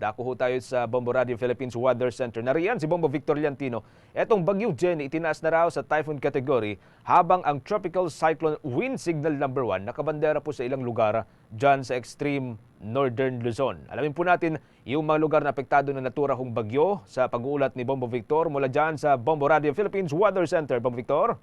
Dako ho tayo sa Bombo Radio Philippines Weather Center. Nariyan si Bombo Victor Liantino. Etong bagyong Jenny itinaas na raw sa typhoon category habang ang tropical cyclone wind signal number 1 nakabandera po sa ilang lugar dyan sa extreme northern Luzon. Alamin po natin yung mga lugar na apektado na natura hong bagyo sa pag-uulat ni Bombo Victor mula dyan sa Bombo Radio Philippines Weather Center. Bombo Victor.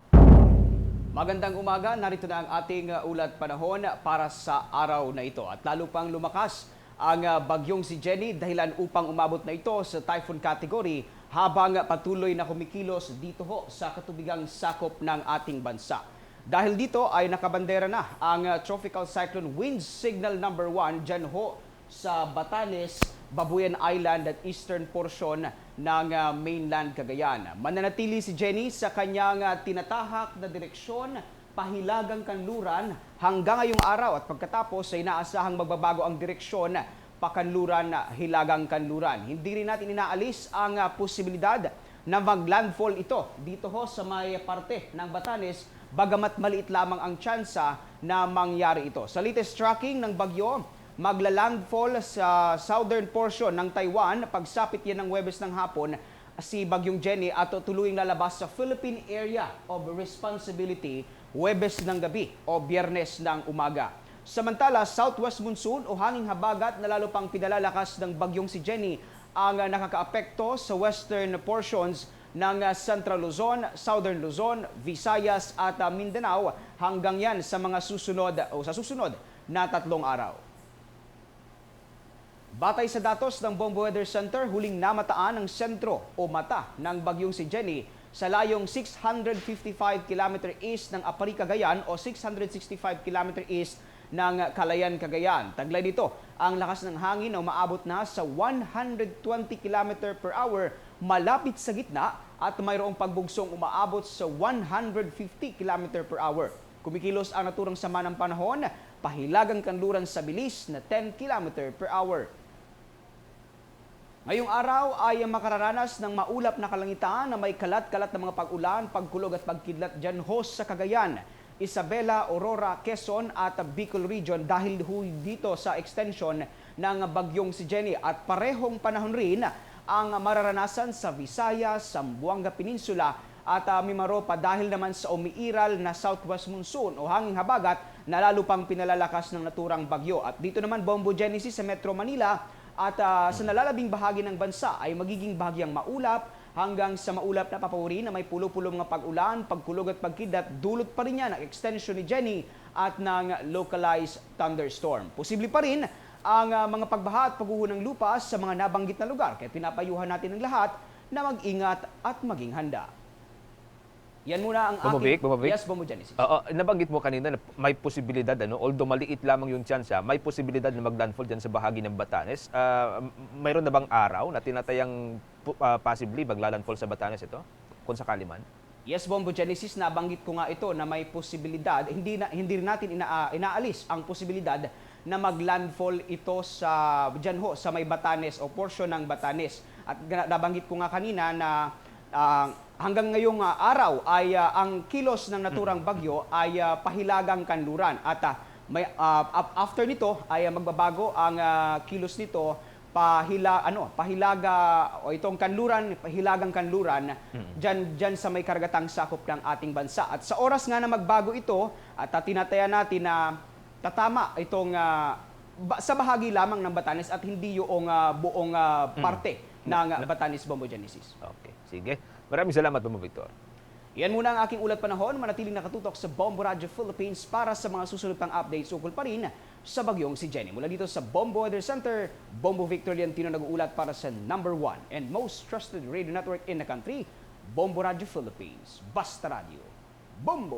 Magandang umaga, narito na ang ating ulat panahon para sa araw na ito. At lalo pang lumakas ang bagyong si Jenny dahilan upang umabot na ito sa typhoon category habang patuloy na kumikilos dito ho sa katubigang sakop ng ating bansa. Dahil dito ay nakabandera na ang tropical cyclone wind signal number 1 dyan ho sa Batanes, Babuyan Island at eastern portion ng mainland Cagayan. Mananatili si Jenny sa kanyang tinatahak na direksyon pahilagang kanluran hanggang ngayong araw at pagkatapos ay inaasahang magbabago ang direksyon pakanluran hilagang kanluran. Hindi rin natin inaalis ang posibilidad na maglandfall ito dito ho sa may parte ng Batanes bagamat maliit lamang ang tsansa na mangyari ito. Sa latest tracking ng bagyo, maglalandfall sa southern portion ng Taiwan. Pagsapit yan ng Huwebes ng hapon, si Bagyong Jenny at tuluying lalabas sa Philippine Area of Responsibility Huwebes ng gabi o Biyernes ng umaga. Samantala, southwest monsoon o hanging habagat na lalo pang pinalalakas ng Bagyong si Jenny ang nakakaapekto sa western portions ng Central Luzon, Southern Luzon, Visayas at Mindanao hanggang yan sa mga susunod o sa susunod na 3 araw. Batay sa datos ng Bombo Weather Center, huling namataan ang sentro o mata ng bagyong si Jenny sa layong 655 km east ng Apari, Cagayan o 665 km east ng Calayan, Cagayan. Taglay nito ang lakas ng hangin na umaabot na sa 120 km per hour malapit sa gitna at mayroong pagbugsong umaabot sa 150 km per hour. Kumikilos ang naturang sama ng panahon, pahilagang kanluran sa bilis na 10 km per hour. Ngayong araw ay makararanas ng maulap na kalangitan na may kalat-kalat na mga pag-ulan, pagkulog at pagkidlat dyan ho sa Cagayan, Isabela, Aurora, Quezon at Bicol Region dahil dito sa extension ng bagyong si Jenny at parehong panahon rin ang mararanasan sa Visayas, Zamboanga Peninsula at Mimaropa dahil naman sa umiiral na southwest monsoon o hanging habagat na lalo pang pinalalakas ng naturang bagyo. At dito naman Bombo Genesis sa Metro Manila at sa nalalabing bahagi ng bansa ay magiging bahagyang maulap hanggang sa maulap na papawuri na may pulo-pulo mga pag-ulan, pagkulog at pagkidlat. Dulot pa rin yan ang extension ni Jenny at ng localized thunderstorm. Posible pa rin ang mga pagbaha at pagguho ng lupa sa mga nabanggit na lugar. Kaya pinapayuhan natin ng lahat na mag-ingat at maging handa. Yan muna ang aking... Bumabik? Yes, Bombo Genesis. Nabanggit mo kanina na may posibilidad, although maliit lamang yung tsansa, may posibilidad na maglandfall dyan sa bahagi ng Batanes. Mayroon na bang araw na tinatayang possibly maglalandfall sa Batanes ito? Kung sakali man? Yes, Bombo Genesis, nabanggit ko nga ito na may posibilidad. Hindi rin natin inaalis ang posibilidad na maglandfall ito sa dyan ho, sa may Batanes o portion ng Batanes. At nabanggit ko nga kanina na hanggang ngayong araw ay ang kilos ng naturang bagyo ay pahilagang kanluran at after nito ay magbabago ang kilos nito pahilaga o itong kanluran, pahilagang kanluran diyan sa may karagatang sakop ng ating bansa. At sa oras nga na magbago ito at tinataya natin na tatama itong sa bahagi lamang ng Batanes at hindi yung buong parte ng Batanes, Bombo Genesis. Okay, sige. Maraming salamat, Bombo Victor. Yan muna ang aking ulat panahon. Manatiling nakatutok sa Bombo Radio Philippines para sa mga susunod pang updates ukol pa rin sa bagyong si Jenny. Mula dito sa Bombo Weather Center, Bombo Victor Liantino nag-uulat para sa number 1 and most trusted radio network in the country, Bombo Radio Philippines. Basta Radio. Bombo!